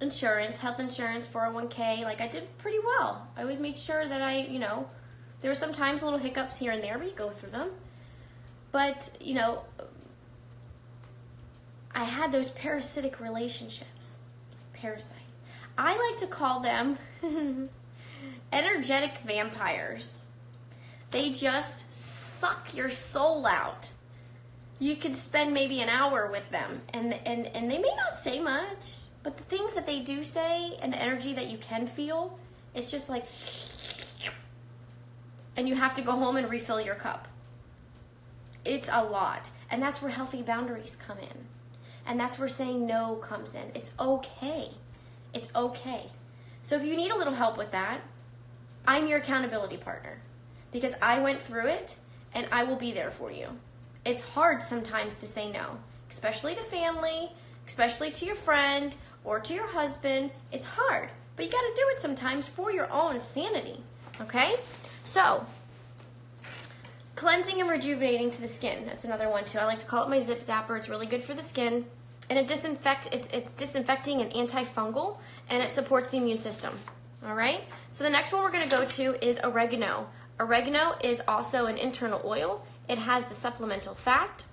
A: insurance, health insurance, 401k, like I did pretty well. I always made sure that there were sometimes little hiccups here and there, but you go through them. But, I had those parasitic relationships. Parasite. I like to call them energetic vampires. They just suck your soul out. You could spend maybe an hour with them, and they may not say much, but the things that they do say and the energy that you can feel, it's just like, and you have to go home and refill your cup. It's a lot, and that's where healthy boundaries come in, and that's where saying no comes in. It's okay. It's okay. So if you need a little help with that, I'm your accountability partner because I went through it and I will be there for you. It's hard sometimes to say no, especially to family, especially to your friend or to your husband. It's hard, but you got to do it sometimes for your own sanity, okay? So, cleansing and rejuvenating to the skin. That's another one too. I like to call it my zip zapper. It's really good for the skin. And it's disinfecting and antifungal, and it supports the immune system. All right? So the next one we're going to go to is oregano. Oregano is also an internal oil. It has the supplemental facts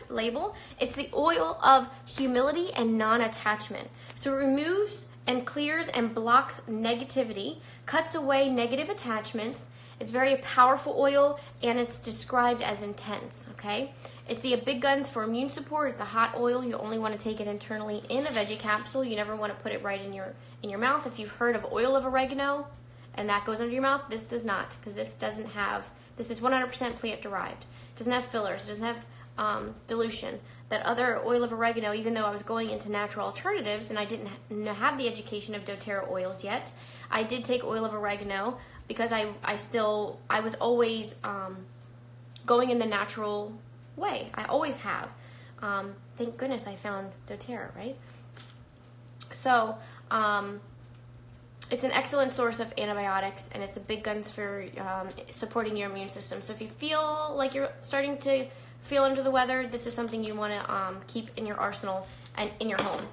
A: label. It's the oil of humility and non-attachment. So it removes and clears and blocks negativity, cuts away negative attachments. It's very powerful oil, and it's described as intense, okay? It's the big guns for immune support. It's a hot oil. You only want to take it internally in a veggie capsule. You never want to put it right in your mouth. If you've heard of oil of oregano and that goes under your mouth, this does not, because this is 100% plant derived. It doesn't have fillers. It doesn't have dilution. That other oil of oregano, even though I was going into natural alternatives and I didn't have the education of doTERRA oils yet, I did take oil of oregano because I was always going in the natural way. I always have. Thank goodness I found doTERRA, right? So it's an excellent source of antibiotics, and it's a big guns for supporting your immune system. So if you feel like you're starting to feel under the weather, this is something you want to keep in your arsenal and in your home.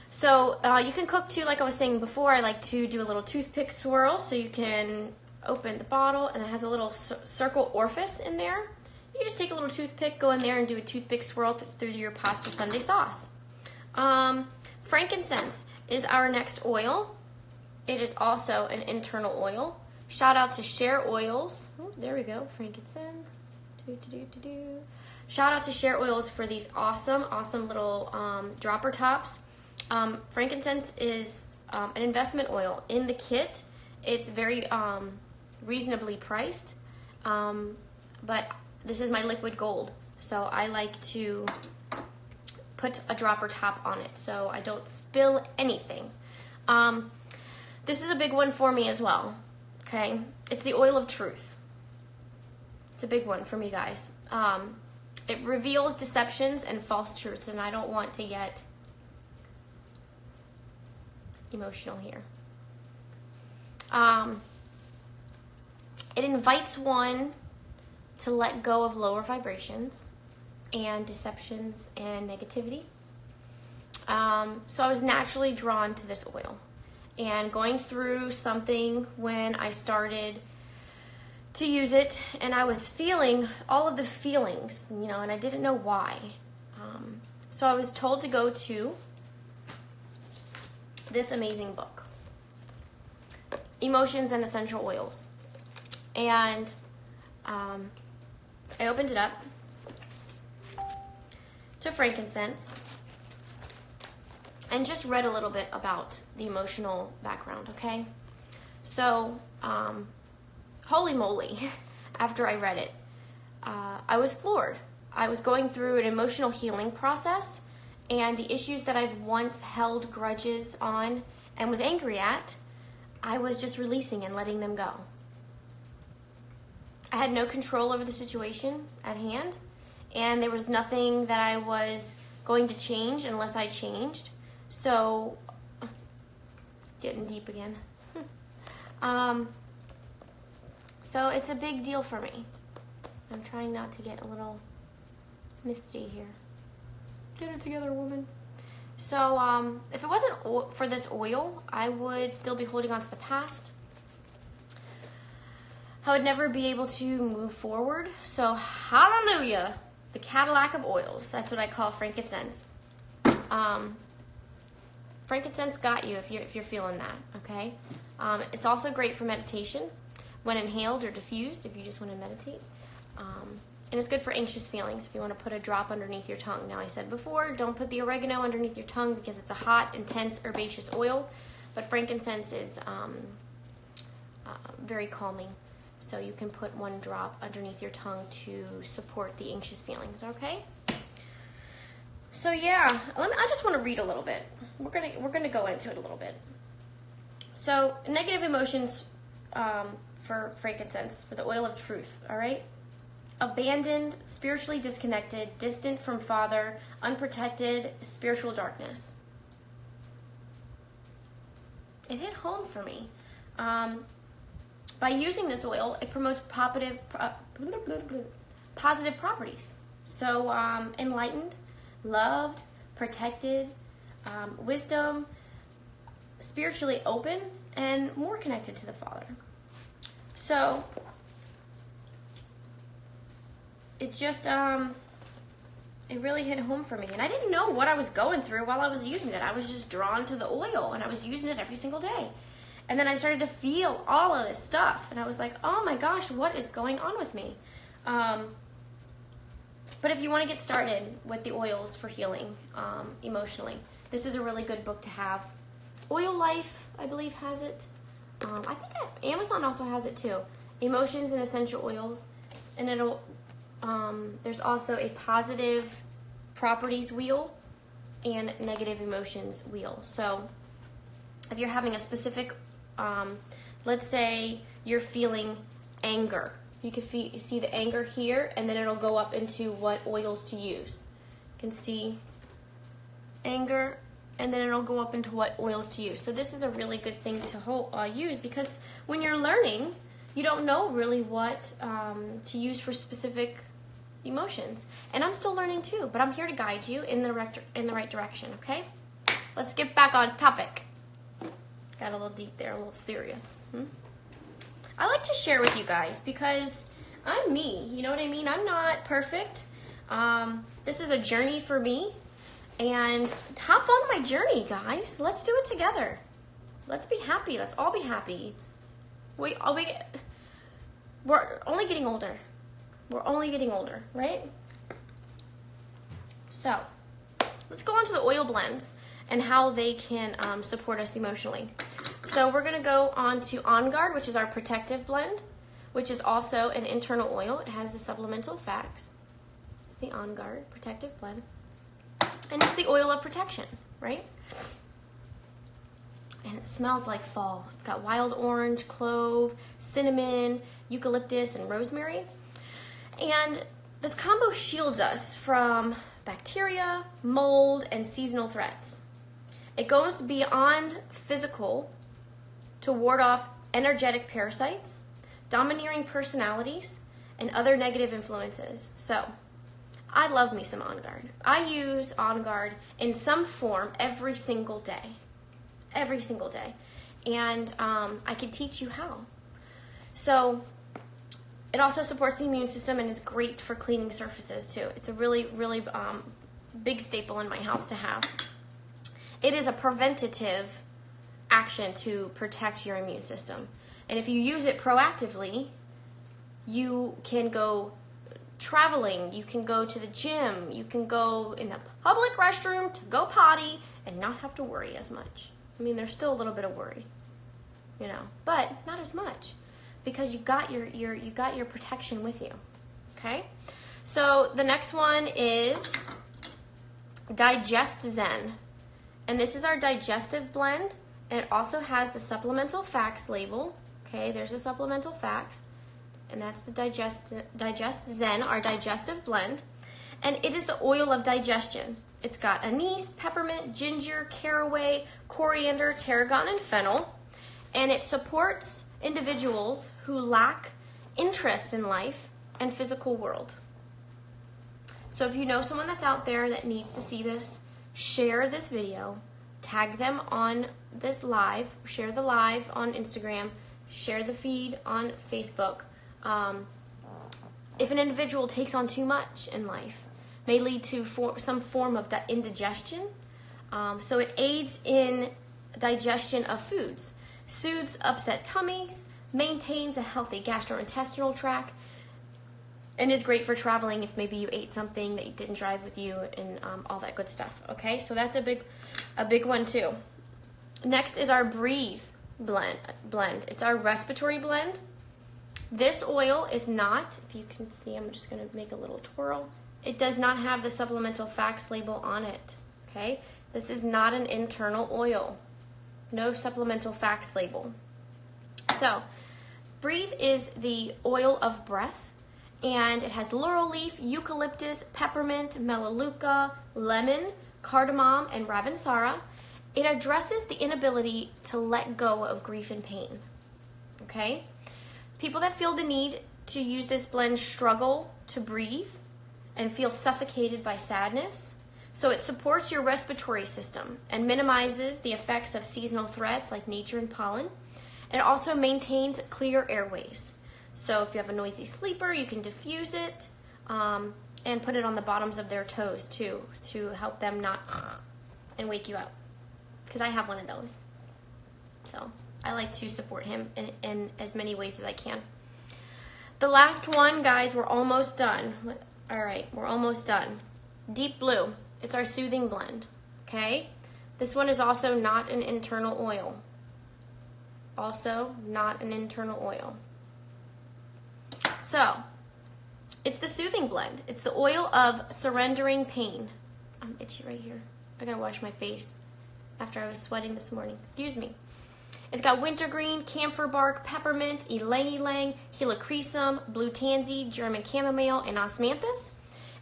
A: So you can cook too, like I was saying before. I like to do a little toothpick swirl, so you can open the bottle, and it has a little circle orifice in there. You can just take a little toothpick, go in there, and do a toothpick swirl through your pasta Sunday sauce. Frankincense is our next oil. It is also an internal oil. Shout out to Share Oils. Oh, there we go, frankincense. Shout out to Share Oils for these awesome little dropper tops. Frankincense is an investment oil. In the kit, it's very reasonably priced, but this is my liquid gold, so I like to put a dropper top on it so I don't spill anything. This is a big one for me as well, okay? It's the oil of truth. It's a big one for me, guys. It reveals deceptions and false truths, and I don't want to get emotional here. It invites one to let go of lower vibrations and deceptions and negativity. So I was naturally drawn to this oil, and going through something when I started to use it, and I was feeling all of the feelings, you know, and I didn't know why. So I was told to go to this amazing book, Emotions and Essential Oils. And I opened it up to frankincense and just read a little bit about the emotional background, okay? So, holy moly, after I read it, I was floored. I was going through an emotional healing process, and the issues that I've once held grudges on and was angry at, I was just releasing and letting them go. I had no control over the situation at hand, and there was nothing that I was going to change unless I changed. So, it's getting deep again. So it's a big deal for me. I'm trying not to get a little misty here. Get it together, woman. So, if it wasn't for this oil, I would still be holding on to the past. I would never be able to move forward. So, hallelujah, the Cadillac of oils. That's what I call frankincense. Frankincense got you if you're feeling that, okay? It's also great for meditation when inhaled or diffused if you just want to meditate. And it's good for anxious feelings if you want to put a drop underneath your tongue. Now, I said before, don't put the oregano underneath your tongue because it's a hot, intense, herbaceous oil. But frankincense is very calming. So you can put one drop underneath your tongue to support the anxious feelings, okay? So yeah, I just want to read a little bit. We're gonna go into it a little bit. So negative emotions for frankincense, for the oil of truth, all right? Abandoned, spiritually disconnected, distant from Father, unprotected, spiritual darkness. It hit home for me. By using this oil, it promotes positive properties. So enlightened, loved, protected, wisdom, spiritually open, and more connected to the Father. So it just, it really hit home for me. And I didn't know what I was going through while I was using it. I was just drawn to the oil, and I was using it every single day. And then I started to feel all of this stuff, and I was like, oh my gosh, what is going on with me? But if you want to get started with the oils for healing emotionally, this is a really good book to have. Oil Life, I believe, has it. I think Amazon also has it too. Emotions and Essential Oils. And it'll, there's also a positive properties wheel and negative emotions wheel. So if you're having a specific, let's say you're feeling anger. You can see the anger here, and then it'll go up into what oils to use. You can see anger, and then it'll go up into what oils to use. So this is a really good thing to use, because when you're learning, you don't know really what to use for specific emotions. And I'm still learning too, but I'm here to guide you in the right direction, okay? Let's get back on topic. Got a little deep there, a little serious. I like to share with you guys because I'm me, you know what I mean? I'm not perfect. This is a journey for me, and hop on my journey, guys. Let's do it together. Let's be happy. Let's all be happy. We're only getting older. We're only getting older, right? So let's go on to the oil blends and how they can support us emotionally. So we're going to go on to On Guard, which is our protective blend, which is also an internal oil. It has the supplemental facts. It's the On Guard protective blend. And it's the oil of protection, right? And it smells like fall. It's got wild orange, clove, cinnamon, eucalyptus, and rosemary. And this combo shields us from bacteria, mold, and seasonal threats. It goes beyond physical to ward off energetic parasites, domineering personalities, and other negative influences. So, I love me some On Guard. I use On Guard in some form every single day. Every single day. And I can teach you how. So, it also supports the immune system and is great for cleaning surfaces too. It's a really, really big staple in my house to have. It is a preventative action to protect your immune system. And if you use it proactively, you can go traveling, you can go to the gym, you can go in the public restroom to go potty and not have to worry as much. I mean, there's still a little bit of worry, you know, but not as much because you got your protection with you. Okay? So the next one is Digestion. And this is our digestive blend, and it also has the supplemental facts label. Okay, there's the supplemental facts, and that's the Digestion, our digestive blend. And it is the oil of digestion. It's got anise, peppermint, ginger, caraway, coriander, tarragon, and fennel. And it supports individuals who lack interest in life and physical world. So if you know someone that's out there that needs to see this, share this video, tag them on this live, share the live on Instagram, share the feed on Facebook. If an individual takes on too much in life, may lead to some form of indigestion. So it aids in digestion of foods, soothes upset tummies, maintains a healthy gastrointestinal tract, and is great for traveling if maybe you ate something that didn't drive with you and all that good stuff. Okay, so that's a big one too. Next is our Breathe blend. It's our respiratory blend. This oil is not, if you can see, I'm just going to make a little twirl. It does not have the supplemental facts label on it. Okay, this is not an internal oil. No supplemental facts label. So, Breathe is the oil of breath. And it has laurel leaf, eucalyptus, peppermint, melaleuca, lemon, cardamom, and ravensara. It addresses the inability to let go of grief and pain. Okay? People that feel the need to use this blend struggle to breathe and feel suffocated by sadness. So it supports your respiratory system and minimizes the effects of seasonal threats like nature and pollen. And it also maintains clear airways. So if you have a noisy sleeper, you can diffuse it and put it on the bottoms of their toes too to help them not and wake you up. Because I have one of those. So I like to support him in as many ways as I can. The last one, guys, we're almost done. All right, we're almost done. Deep Blue. It's our soothing blend. Okay? This one is also not an internal oil. Also not an internal oil. So, it's the soothing blend. It's the oil of surrendering pain. I'm itchy right here. I gotta wash my face after I was sweating this morning. Excuse me. It's got wintergreen, camphor bark, peppermint, ylang-ylang, helichrysum, blue tansy, German chamomile, and osmanthus.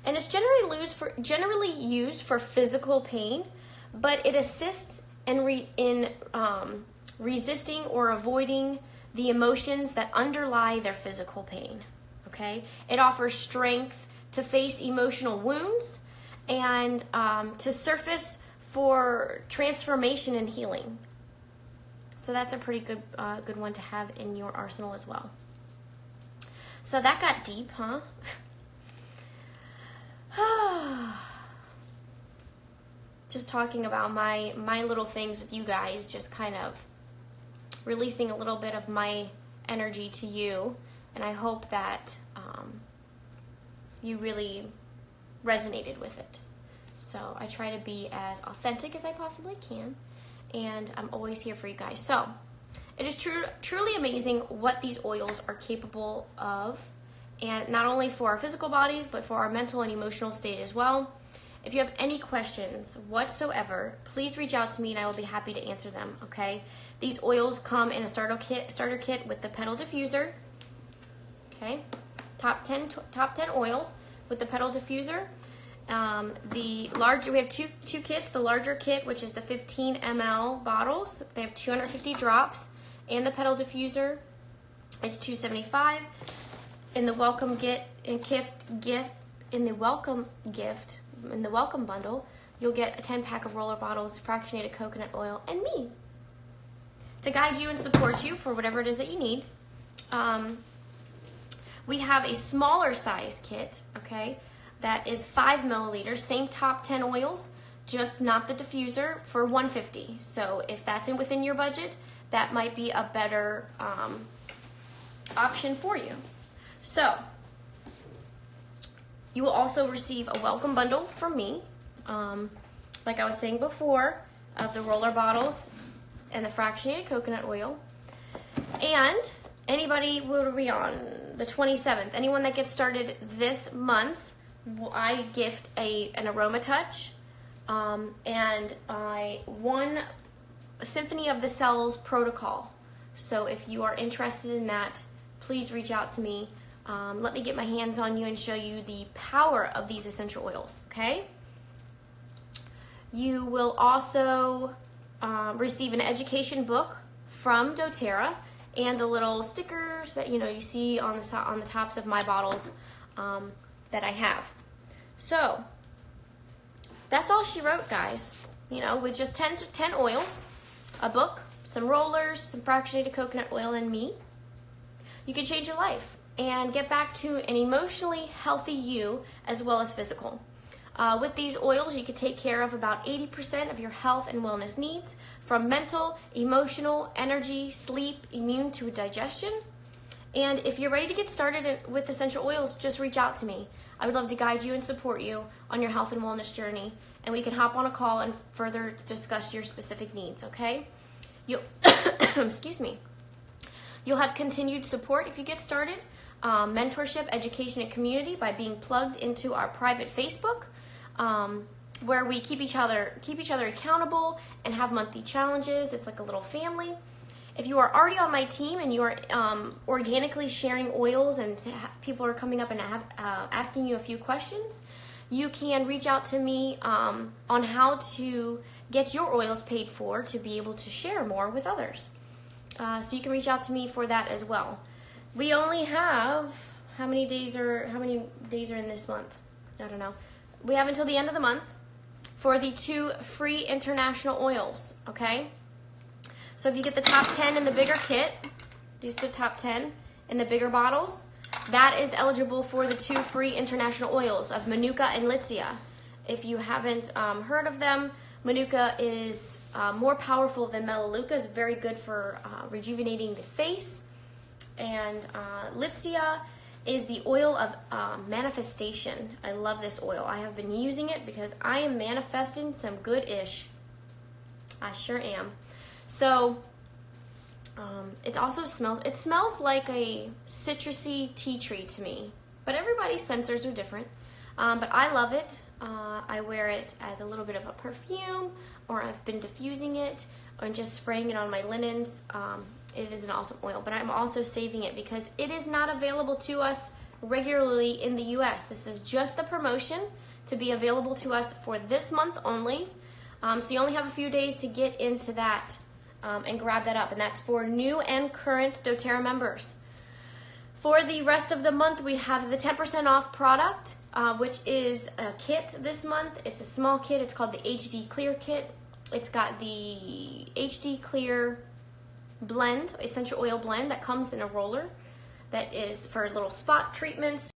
A: And it's generally used for physical pain, but it assists in resisting or avoiding the emotions that underlie their physical pain. Okay? It offers strength to face emotional wounds and to surface for transformation and healing. So that's a pretty good one to have in your arsenal as well. So that got deep, huh? Just talking about my little things with you guys, just kind of releasing a little bit of my energy to you, and I hope that you really resonated with it. So I try to be as authentic as I possibly can, and I'm always here for you guys. So it is truly amazing what these oils are capable of, and not only for our physical bodies, but for our mental and emotional state as well. If you have any questions whatsoever, please reach out to me and I will be happy to answer them, okay? These oils come in a starter kit with the petal diffuser, okay? Top 10 oils with the petal diffuser. We have two kits. The larger kit, which is the 15 ml bottles, they have 250 drops, and the petal diffuser is $275. In the welcome in the welcome bundle, you'll get a 10-pack of roller bottles, fractionated coconut oil, and me to guide you and support you for whatever it is that you need. We have a smaller size kit, okay, that is 5 milliliters, same top 10 oils, just not the diffuser, for $150. So if that's within your budget, that might be a better option for you. So you will also receive a welcome bundle from me, like I was saying before, of the roller bottles and the fractionated coconut oil. And anybody will be on the 27th. Anyone that gets started this month, I gift an Aroma touch and one Symphony of the Cells protocol. So if you are interested in that, please reach out to me. Let me get my hands on you and show you the power of these essential oils, okay? You will also receive an education book from doTERRA and the little stickers that you see on the tops of my bottles that I have. So that's all she wrote, guys. With just 10 oils, a book, some rollers, some fractionated coconut oil, and me, you can change your life and get back to an emotionally healthy you as well as physical. With these oils, you can take care of about 80% of your health and wellness needs, from mental, emotional, energy, sleep, immune to digestion. And if you're ready to get started with essential oils, just reach out to me. I would love to guide you and support you on your health and wellness journey, and we can hop on a call and further discuss your specific needs, okay? Excuse me. You'll have continued support if you get started, mentorship, education, and community by being plugged into our private Facebook, where we keep each other accountable and have monthly challenges. It's like a little family. If you are already on my team and you are organically sharing oils and people are coming up and asking you a few questions, you can reach out to me on how to get your oils paid for to be able to share more with others. So you can reach out to me for that as well. We only have, how many days are in this month? I don't know. We have until the end of the month for the 2 free international oils, okay? So if you get the top 10 in the bigger kit, these are the top 10 in the bigger bottles, that is eligible for the 2 free international oils of Manuka and Litsea. If you haven't heard of them, Manuka is more powerful than Melaleuca. It's very good for rejuvenating the face. And Litsea is the oil of manifestation. I love this oil. I have been using it because I am manifesting some good-ish. I sure am. So it also smells like a citrusy tea tree to me, but everybody's sensors are different. But I love it. I wear it as a little bit of a perfume, or I've been diffusing it and just spraying it on my linens. It is an awesome oil, but I'm also saving it because it is not available to us regularly in the US. This is just the promotion to be available to us for this month only. So you only have a few days to get into that and grab that up. And that's for new and current doTERRA members. For the rest of the month, we have the 10% off product, which is a kit this month. It's a small kit. It's called the HD Clear Kit. It's got the HD Clear blend, essential oil blend that comes in a roller that is for little spot treatments,